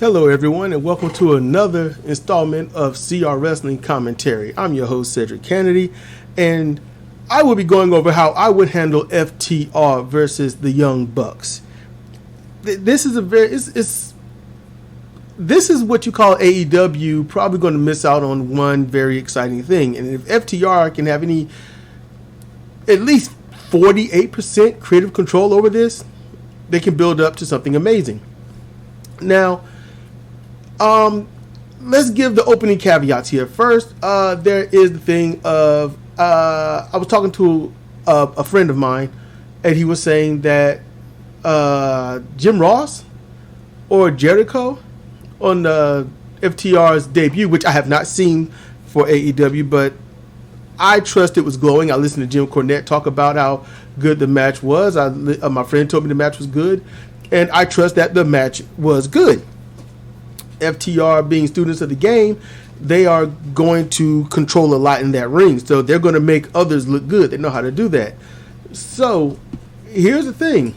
Hello, everyone, and welcome to another installment of CR Wrestling Commentary. I'm your host, Cedric Kennedy, and I will be going over how I would handle FTR versus the Young Bucks. This is this is what you call AEW probably going to miss out on one very exciting thing. And if FTR can have at least 48% creative control over this, they can build up to something amazing. Now, let's give the opening caveats here. First, there is the thing of I was talking to a friend of mine, and he was saying that Jim Ross or Jericho on FTR's debut, which I have not seen for AEW, but I trust it was glowing. I listened to Jim Cornette talk about how good the match was. My friend told me the match was good, and I trust that the match was good. FTR being students of the game, they are going to control a lot in that ring. So they're going to make others look good. They know how to do that. So here's the thing.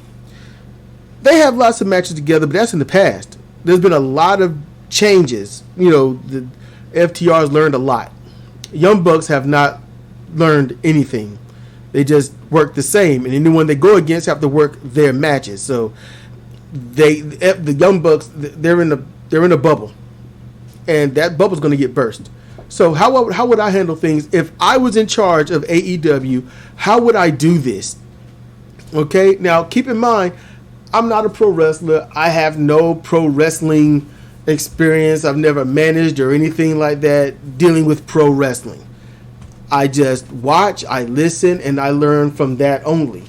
They have lots of matches together, but that's in the past. There's been a lot of changes. You know, the FTR's learned a lot. Young Bucks have not learned anything. They just work the same. And anyone they go against have to work their matches. So the Young Bucks, they're in a bubble, and that bubble's going to get burst. So how would I handle things if I was in charge of AEW? How would I do this? Okay, now keep in mind, I'm not a pro wrestler. I have no pro wrestling experience. I've never managed or anything like that dealing with pro wrestling. I just watch, I listen, and I learn from that only.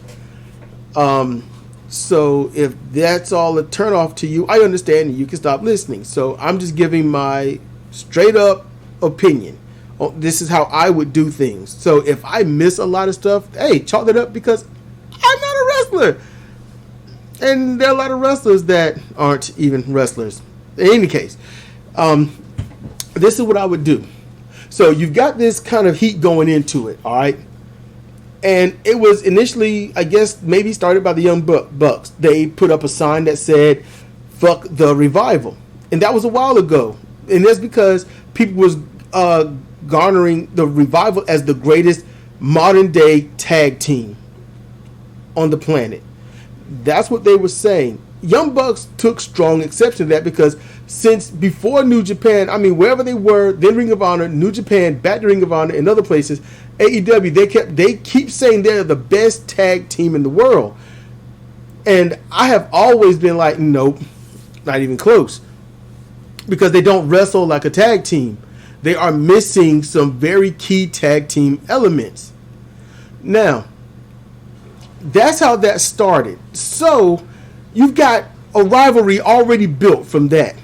So if that's all a turnoff to you, I understand, and you can stop listening. So I'm just giving my straight up opinion. This is how I would do things. So if I miss a lot of stuff, hey, chalk that up because I'm not a wrestler. And there are a lot of wrestlers that aren't even wrestlers. In any case, this is what I would do. So you've got this kind of heat going into it, all right? And it was initially, I guess, maybe started by the Young Bucks. They put up a sign that said, "Fuck the Revival." And that was a while ago. And that's because people was garnering the Revival as the greatest modern day tag team on the planet. That's what they were saying. Young Bucks took strong exception to that because since before New Japan, I mean, wherever they were, then Ring of Honor, New Japan, back to Ring of Honor, and other places, AEW, they keep saying they're the best tag team in the world. And I have always been like, nope, not even close. Because they don't wrestle like a tag team. They are missing some very key tag team elements. Now, that's how that started. So, you've got a rivalry already built from that.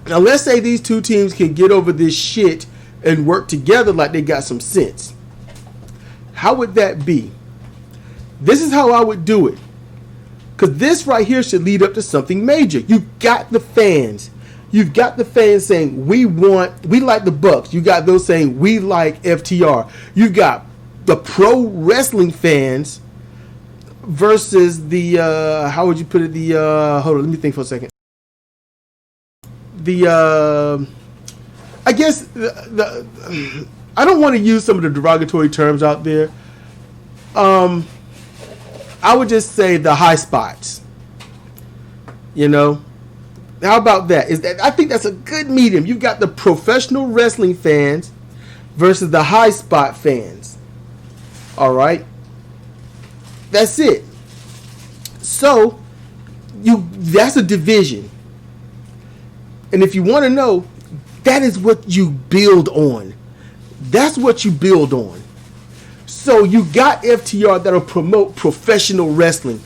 Now, let's say these two teams can get over this shit and work together like they got some sense. How would that be? This is how I would do it. Because this right here should lead up to something major. You've got the fans. You've got the fans saying, we like the Bucks. You got those saying, we like FTR. You've got the pro wrestling fans versus the, how would you put it? Hold on, let me think for a second. I guess I don't want to use some of the derogatory terms out there. I would just say the high spots. You know, how about that? I think that's a good medium. You've got the professional wrestling fans versus the high spot fans. All right, that's it. So that's a division. And if you want to know, that is what you build on. That's what you build on. So you got FTR that'll promote professional wrestling,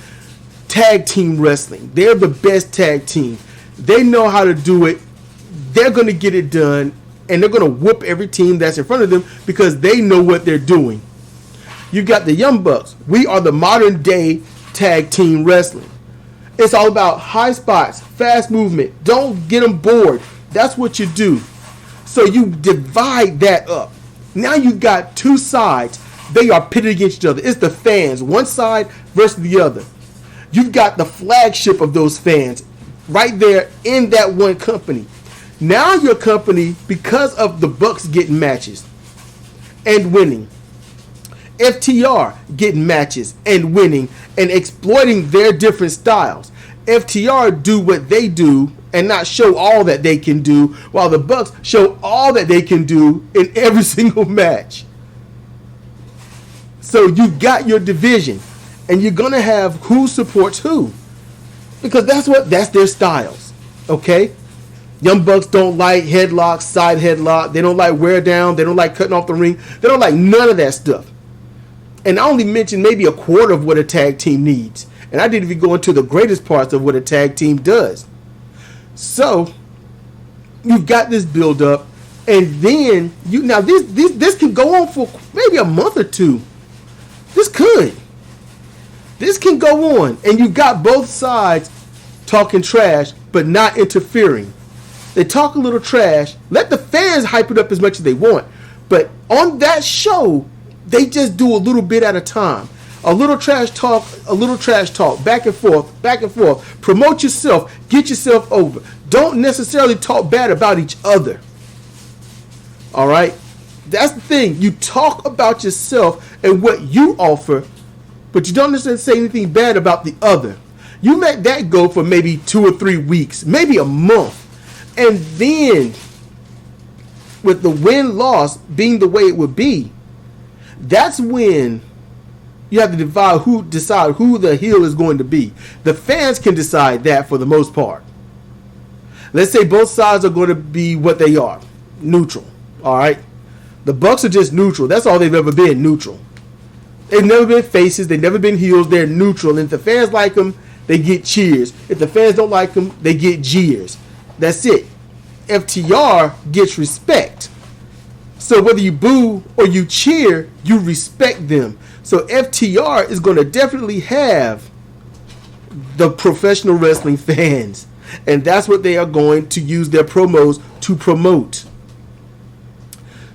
tag team wrestling. They're the best tag team. They know how to do it. They're going to get it done. And they're going to whoop every team that's in front of them because they know what they're doing. You got the Young Bucks. We are the modern day tag team wrestling. It's all about high spots, fast movement. Don't get them bored. That's what you do. So you divide that up. Now you've got two sides. They are pitted against each other. It's the fans, one side versus the other. You've got the flagship of those fans, right there in that one company. Now your company, because of the Bucks getting matches and winning, FTR getting matches and winning and exploiting their different styles. FTR do what they do and not show all that they can do, while the Bucks show all that they can do in every single match. So you got your division, and you're gonna have who supports who, because that's their styles. Okay, Young Bucks don't like headlocks, side headlock. They don't like wear down. They don't like cutting off the ring. They don't like none of that stuff. And I only mentioned maybe a quarter of what a tag team needs, and I didn't even go into the greatest parts of what a tag team does. So you've got this build up, and then this can go on for maybe a month or two. This can go on, and you got both sides talking trash but not interfering. They talk a little trash, let the fans hype it up as much as they want, but on that show they just do a little bit at a time. A little trash talk, back and forth. Promote yourself, get yourself over. Don't necessarily talk bad about each other. All right? That's the thing. You talk about yourself and what you offer, but you don't necessarily say anything bad about the other. You let that go for maybe 2 or 3 weeks, maybe a month. And then, with the win-loss being the way it would be, that's when you have to decide who the heel is going to be. The fans can decide that for the most part. Let's say both sides are going to be what they are, neutral. All right, the Bucks are just neutral. That's all they've ever been, neutral. They've never been faces. They've never been heels. They're neutral. And if the fans like them, they get cheers. If the fans don't like them, they get jeers. That's it. FTR gets respect. So whether you boo or you cheer, you respect them. So FTR is going to definitely have the professional wrestling fans. And that's what they are going to use their promos to promote.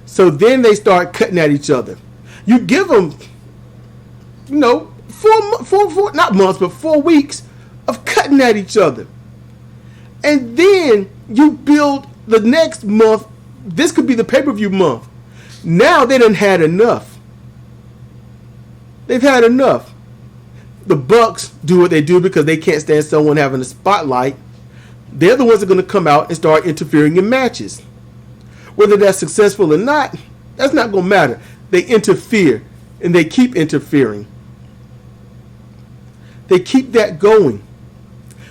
So then they start cutting at each other. You give them, 4 weeks of cutting at each other. And then you build the next month. This could be the pay-per-view month. Now they done had enough. They've had enough. The Bucks do what they do because they can't stand someone having a spotlight. They're the ones that are going to come out and start interfering in matches. Whether that's successful or not, that's not going to matter. They interfere, and they keep interfering. They keep that going.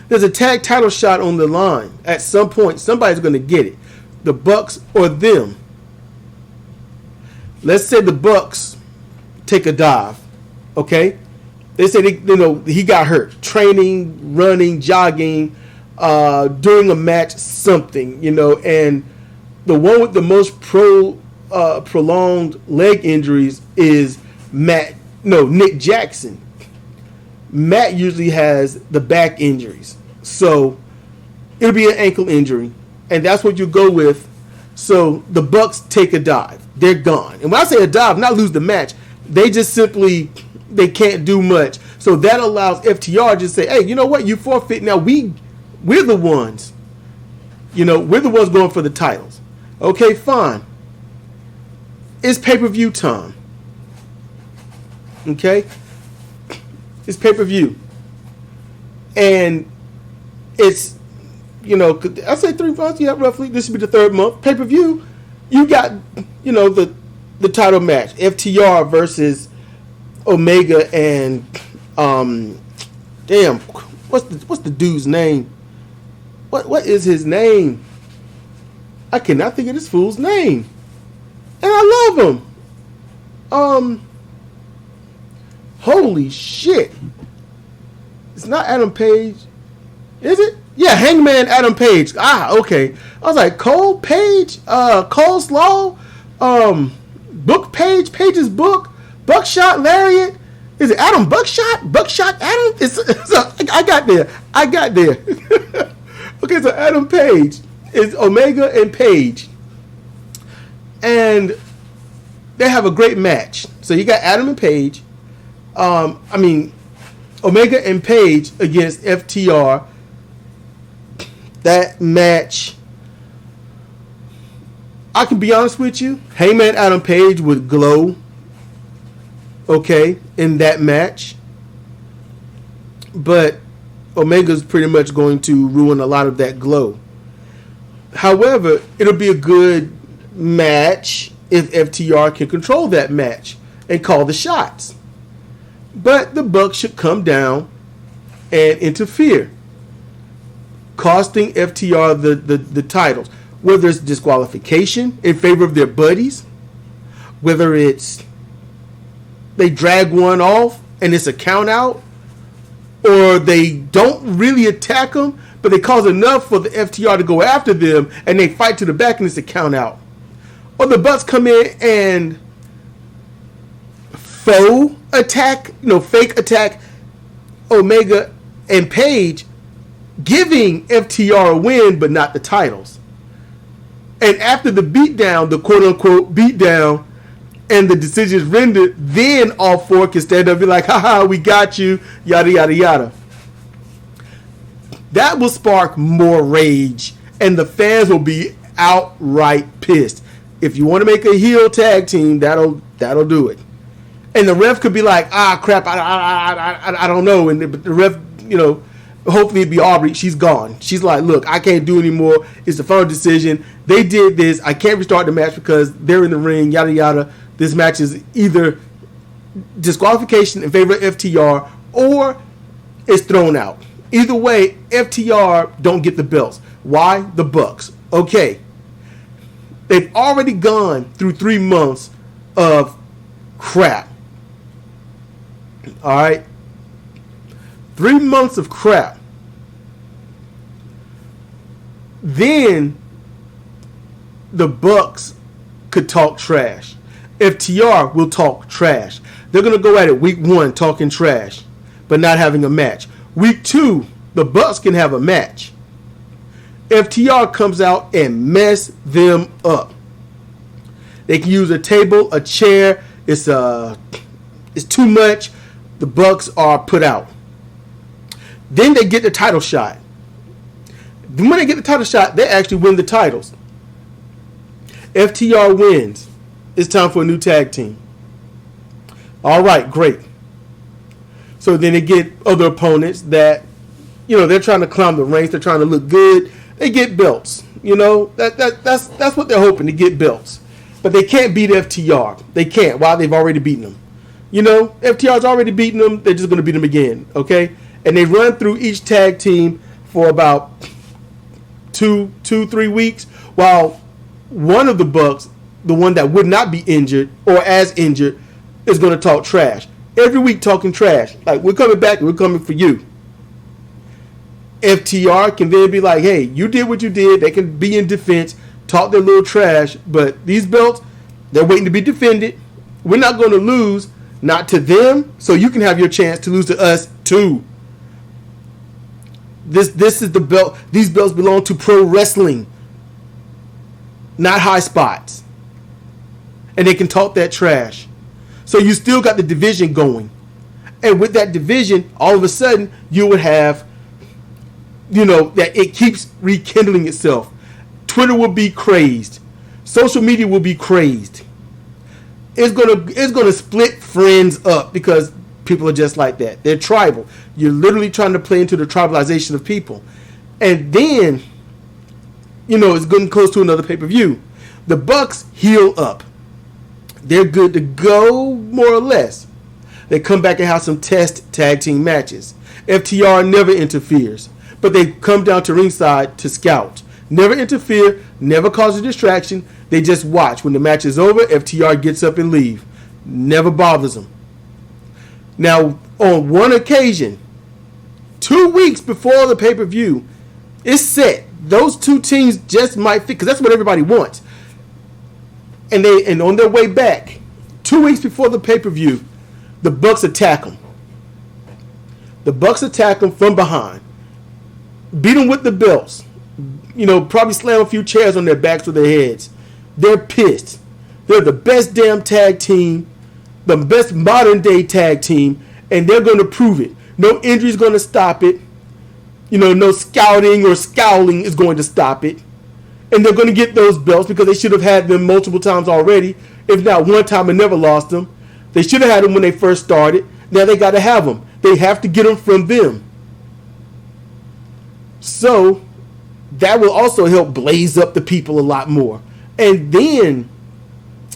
There's a tag title shot on the line. At some point, somebody's going to get it. The Bucks or them. Let's say the Bucks take a dive. Okay? They say he got hurt. Training, running, jogging, during a match, something, and the one with the most prolonged leg injuries is Nick Jackson. Matt usually has the back injuries. So it'll be an ankle injury. And that's what you go with. So the Bucks take a dive. They're gone. And when I say a dive, not lose the match. They just simply, they can't do much. So that allows FTR to say, hey, you know what? You forfeit. Now we're the ones. We're the ones going for the titles. Okay, fine. It's pay-per-view time. Okay? It's pay-per-view. And it's, I say 3 months, yeah, roughly. This would be the 3rd month. Pay-per-view, you got, the title match. FTR versus Omega and, what's the dude's name? What is his name? I cannot think of this fool's name. And I love him. Holy shit. It's not Adam Page. Is it? Yeah, Hangman Adam Page. Okay. I was like, Cole Page? Coleslaw? Book Page? Page's book? Buckshot Lariat? Is it Adam Buckshot? Buckshot Adam? I got there. Okay, so Adam Page is Omega and Page. And they have a great match. So you got Adam and Page. Omega and Page against FTR. that match, I can be honest with you, Heyman Adam Page would glow, okay, in that match. But Omega's pretty much going to ruin a lot of that glow. However, it'll be a good match if FTR can control that match and call the shots. But the Bucks should come down and interfere, costing FTR the titles. Whether it's disqualification in favor of their buddies, whether it's they drag one off and it's a count out, or they don't really attack them, but they cause enough for the FTR to go after them and they fight to the back and it's a count out. Or the Bucks come in and fake attack Omega and Page, giving FTR a win but not the titles. And after the beatdown, the quote-unquote beatdown, and the decision is rendered, then all four can stand up and be like, haha, we got you, yada, yada, yada. That will spark more rage, and the fans will be outright pissed. If you want to make a heel tag team, that'll do it. And the ref could be like, crap, I don't know. And the ref, hopefully it'd be Aubrey. She's gone. She's like, look, I can't do anymore. It's the final decision. They did this. I can't restart the match because they're in the ring, yada, yada. This match is either disqualification in favor of FTR or it's thrown out. Either way, FTR don't get the belts. Why? The Bucks. Okay. They've already gone through 3 months of crap. All right. 3 months of crap. Then the Bucks could talk trash. FTR will talk trash. They're going to go at it week 1 talking trash, but not having a match. Week 2, the Bucks can have a match. FTR comes out and mess them up. They can use a table, a chair. It's too much. The Bucks are put out. Then they get the title shot. When they get the title shot, they actually win the titles. FTR wins. It's time for a new tag team. All right, great. So then they get other opponents that, they're trying to climb the ranks. They're trying to look good. They get belts. That's what they're hoping to get belts. But they can't beat FTR. They can't. Why? They've already beaten them. FTR's already beaten them. They're just going to beat them again. Okay? And they run through each tag team for about 3 weeks, while one of the Bucks, the one that would not be injured or as injured, is going to talk trash. Every week talking trash. Like, we're coming back and we're coming for you. FTR can then be like, hey, you did what you did. They can be in defense, talk their little trash, but these belts, they're waiting to be defended. We're not going to lose, not to them, so you can have your chance to lose to us too. This is the belt. These belts belong to pro wrestling, not high spots. And they can talk that trash. So you still got the division going. And with that division, all of a sudden, you would have, that it keeps rekindling itself. Twitter will be crazed. Social media will be crazed. It's gonna split friends up because people are just like that. They're tribal. You're literally trying to play into the tribalization of people. And then, it's getting close to another pay-per-view. The Bucks heal up. They're good to go, more or less. They come back and have some test tag team matches. FTR never interferes, but they come down to ringside to scout. Never interfere, never cause a distraction. They just watch. When the match is over, FTR gets up and leave. Never bothers them. Now, on one occasion, 2 weeks before the pay-per-view, it's set. Those two teams just might fit, because that's what everybody wants. And on their way back, 2 weeks before the pay-per-view, the Bucks attack them. The Bucks attack them from behind. Beat them with the belts. Probably slam a few chairs on their backs with their heads. They're pissed. They're the best damn tag team, the best modern day tag team, and they're going to prove it. No injury's going to stop it. No scouting or scowling is going to stop it. And they're going to get those belts because they should have had them multiple times already. If not one time and never lost them. They should have had them when they first started. Now they got to have them. They have to get them from them. So that will also help blaze up the people a lot more. And then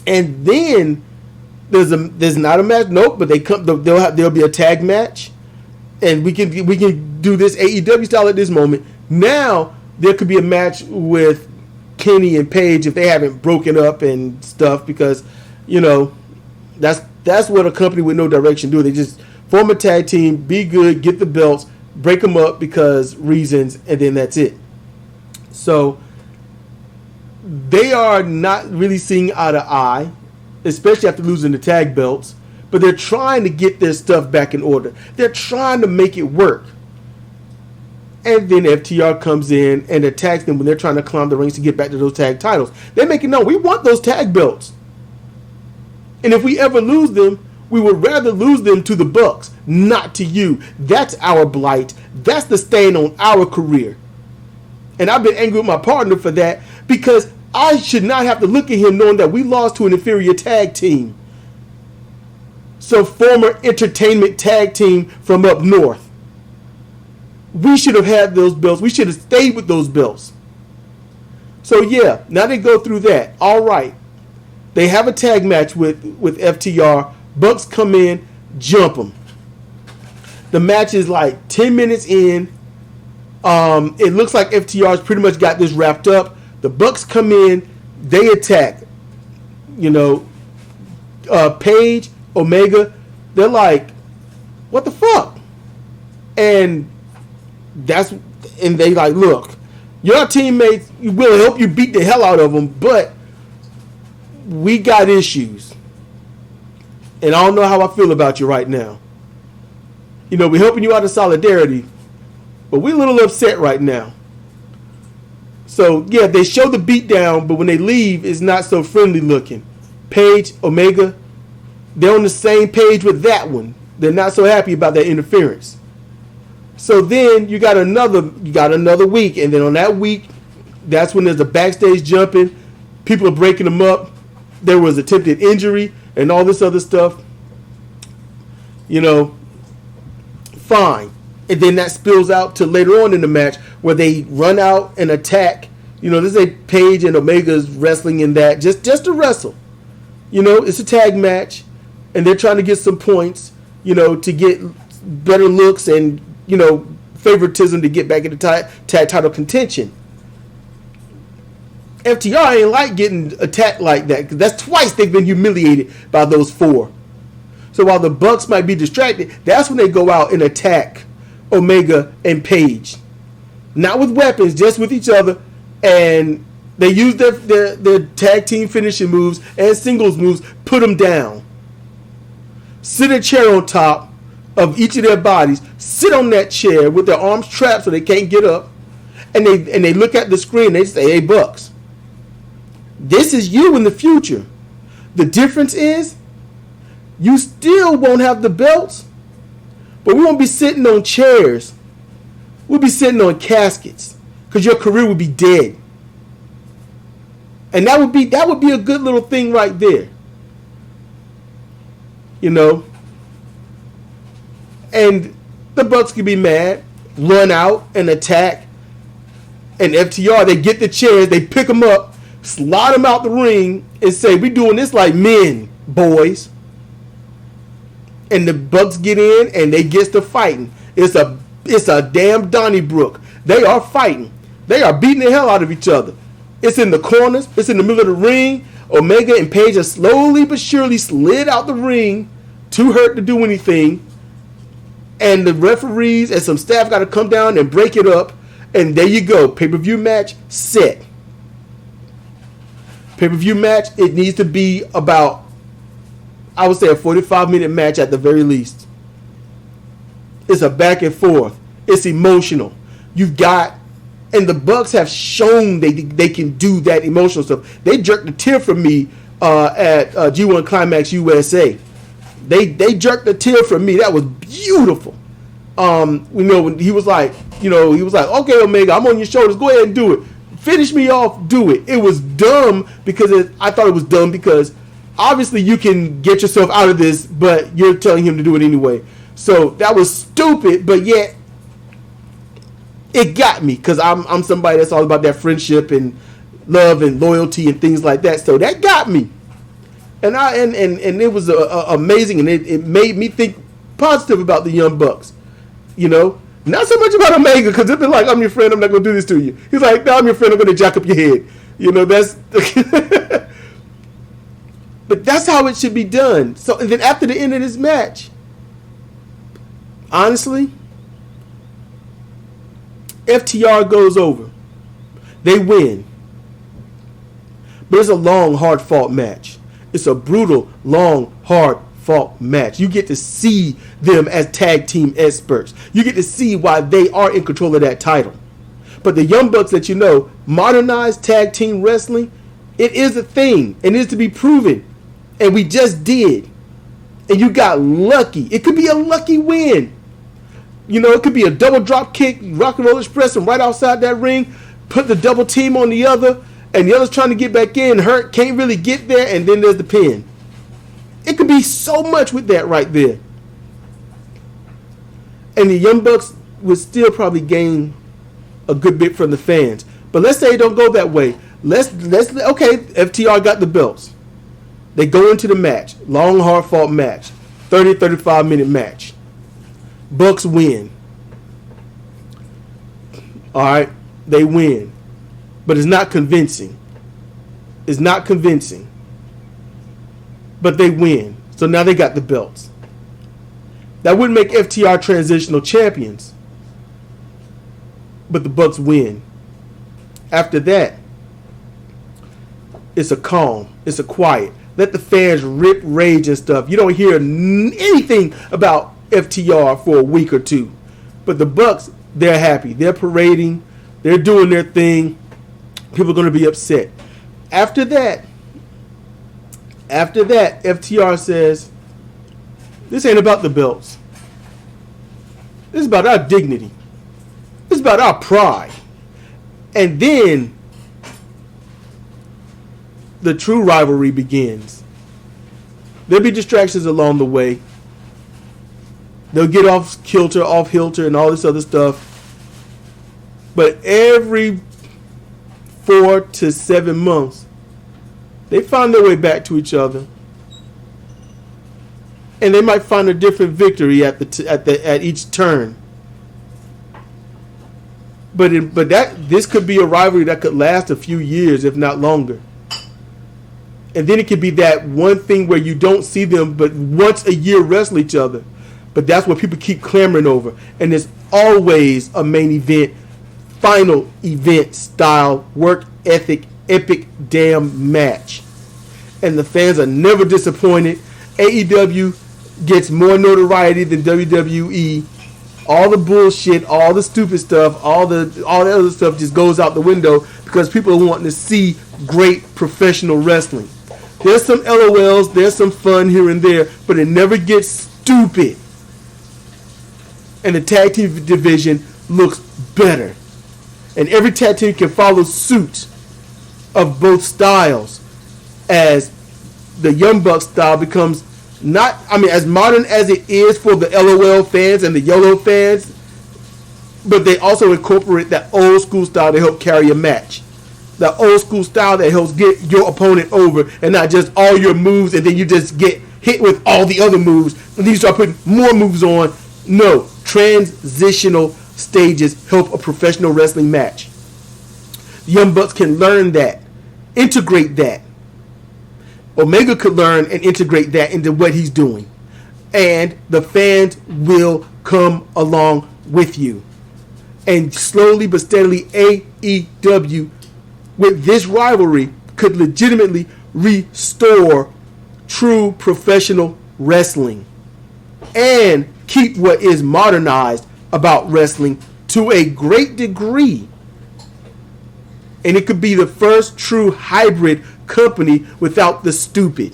there's not a match. Nope, but there'll be a tag match. And we can do this AEW style at this moment. Now there could be a match with Kenny and Paige if they haven't broken up and stuff, because that's what a company with no direction do. They just form a tag team, be good, get the belts, break them up because reasons, and then that's it. So they are not really seeing eye to eye, especially after losing the tag belts. But they're trying to get their stuff back in order. They're trying to make it work. And then FTR comes in and attacks them when they're trying to climb the rings to get back to those tag titles. They make it known, we want those tag belts. And if we ever lose them, we would rather lose them to the Bucks, not to you. That's our blight. That's the stain on our career. And I've been angry with my partner for that, because I should not have to look at him knowing that we lost to an inferior tag team. Some former entertainment tag team from up north. We should have had those belts. We should have stayed with those belts. So yeah, now they go through that. All right. They have a tag match with FTR. Bucks come in, jump them. The match is like 10 minutes in. It looks like FTR's pretty much got this wrapped up. The Bucks come in, they attack. Paige, Omega, they're like, what the fuck? And they like, look, your teammates will help you beat the hell out of them, but we got issues. And I don't know how I feel about you right now. We're helping you out of solidarity, but we're a little upset right now. So, yeah, they show the beatdown, but when they leave, it's not so friendly looking. Paige, Omega, they're on the same page with that one. They're not so happy about that interference. So then you got another week, and then on that week, that's when there's a backstage jumping. People are breaking them up. There was attempted injury and all this other stuff. Fine. And then that spills out to later on in the match where they run out and attack. This is Paige and Omega's wrestling in that just to wrestle. It's a tag match, and they're trying to get some points, to get better looks and, favoritism to get back into tag title contention. FTR ain't like getting attacked like that, because that's twice they've been humiliated by those four. So while the Bucks might be distracted, that's when they go out and attack Omega and Paige. Not with weapons, just with each other. And they use their tag team finishing moves and singles moves, put them down. Sit a chair on top of each of their bodies. Sit on that chair with their arms trapped so they can't get up. And they look at the screen and they say, hey, Bucks, this is you in the future. The difference is you still won't have the belts, but we won't be sitting on chairs. We'll be sitting on caskets, because your career would be dead. And that would be a good little thing right there. And the Bucks could be mad, run out and attack. And FTR, they get the chairs, they pick them up, slide them out the ring, and say, we doing this like men, boys. And the Bucks get in and they get to fighting. It's a damn Donnybrook. They are fighting. They are beating the hell out of each other. It's in the corners. It's in the middle of the ring. Omega and Paige are slowly but surely slid out the ring, too hurt to do anything. And the referees and some staff got to come down and break it up. And there you go. Pay-per-view match set. Pay-per-view match, it needs to be about, I would say, a 45-minute match at the very least. It's a back and forth. It's emotional. You've got, and the Bucks have shown they can do that emotional stuff. They jerked a tear from me at G1 Climax USA. They jerked a tear from me. That was beautiful. We know when he was like, okay, Omega, I'm on your shoulders. Go ahead and do it. Finish me off. Do it. It was dumb because I thought it was dumb because obviously you can get yourself out of this, but you're telling him to do it anyway. So that was stupid, but yet it got me because I'm somebody that's all about that friendship and love and loyalty and things like that. So that got me, and it was amazing, and it made me think positive about the Young Bucks. Not so much about Omega because they've been like, I'm your friend, I'm not going to do this to you. He's like, no, I'm your friend, I'm going to jack up your head. That's but that's how it should be done. So and then after the end of this match, honestly, FTR goes over. They win. But it's a long, hard-fought match. It's a brutal, long, hard-fought match. You get to see them as tag team experts. You get to see why they are in control of that title. But the Young Bucks that modernized tag team wrestling, it is a thing. It needs to be proven. And we just did. And you got lucky. It could be a lucky win. It could be a double drop kick, rock and roll express from right outside that ring, put the double team on the other, and the other's trying to get back in, hurt, can't really get there, and then there's the pin. It could be so much with that right there. And the Young Bucks would still probably gain a good bit from the fans. But let's say it don't go that way. Okay, FTR got the belts. They go into the match. Long, hard-fought match. 35-minute match. Bucks win. Alright, they win. But it's not convincing. It's not convincing. But they win. So now they got the belts. That wouldn't make FTR transitional champions. But the Bucks win. After that, it's a calm. It's a quiet. Let the fans rip, rage, and stuff. You don't hear anything about FTR for a week or two. But the Bucks, they're happy. They're parading. They're doing their thing. People are going to be upset. After that, FTR says, this ain't about the belts. This is about our dignity. This is about our pride. And then the true rivalry begins. There'll be distractions along the way. They'll get off kilter, off hilter, and all this other stuff. But every 4 to 7 months, they find their way back to each other, and they might find a different victory at each turn. But this could be a rivalry that could last a few years, if not longer. And then it could be that one thing where you don't see them but once a year wrestle each other. But that's what people keep clamoring over. And it's always a main event, final event style, work ethic, epic damn match. And the fans are never disappointed. AEW gets more notoriety than WWE. All the bullshit, all the stupid stuff, all the other stuff just goes out the window because people are wanting to see great professional wrestling. There's some LOLs, there's some fun here and there, but it never gets stupid. And the tag team division looks better. And every tag team can follow suit of both styles as the Young Bucks style becomes as modern as it is for the LOL fans and the YOLO fans, but they also incorporate that old school style to help carry a match. That old school style that helps get your opponent over and not just all your moves and then you just get hit with all the other moves and then you start putting more moves on. No, transitional stages help a professional wrestling match. The Young Bucks can learn that, integrate that. Omega could learn and integrate that into what he's doing. And the fans will come along with you. And slowly but steadily, AEW, with this rivalry, could legitimately restore true professional wrestling. And keep what is modernized about wrestling to a great degree. And it could be the first true hybrid company without the stupid.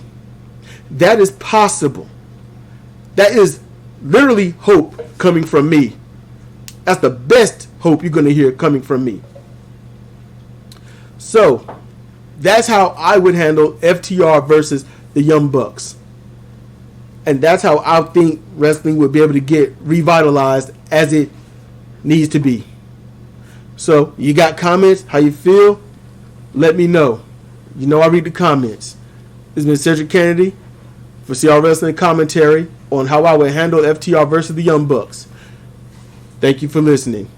That is possible. That is literally hope coming from me. That's the best hope you're going to hear coming from me. So that's how I would handle FTR versus the Young Bucks. And that's how I think wrestling would be able to get revitalized as it needs to be. So you got comments? How you feel? Let me know. You know I read the comments. This has been Cedric Kennedy for CR Wrestling Commentary on how I would handle FTR versus the Young Bucks. Thank you for listening.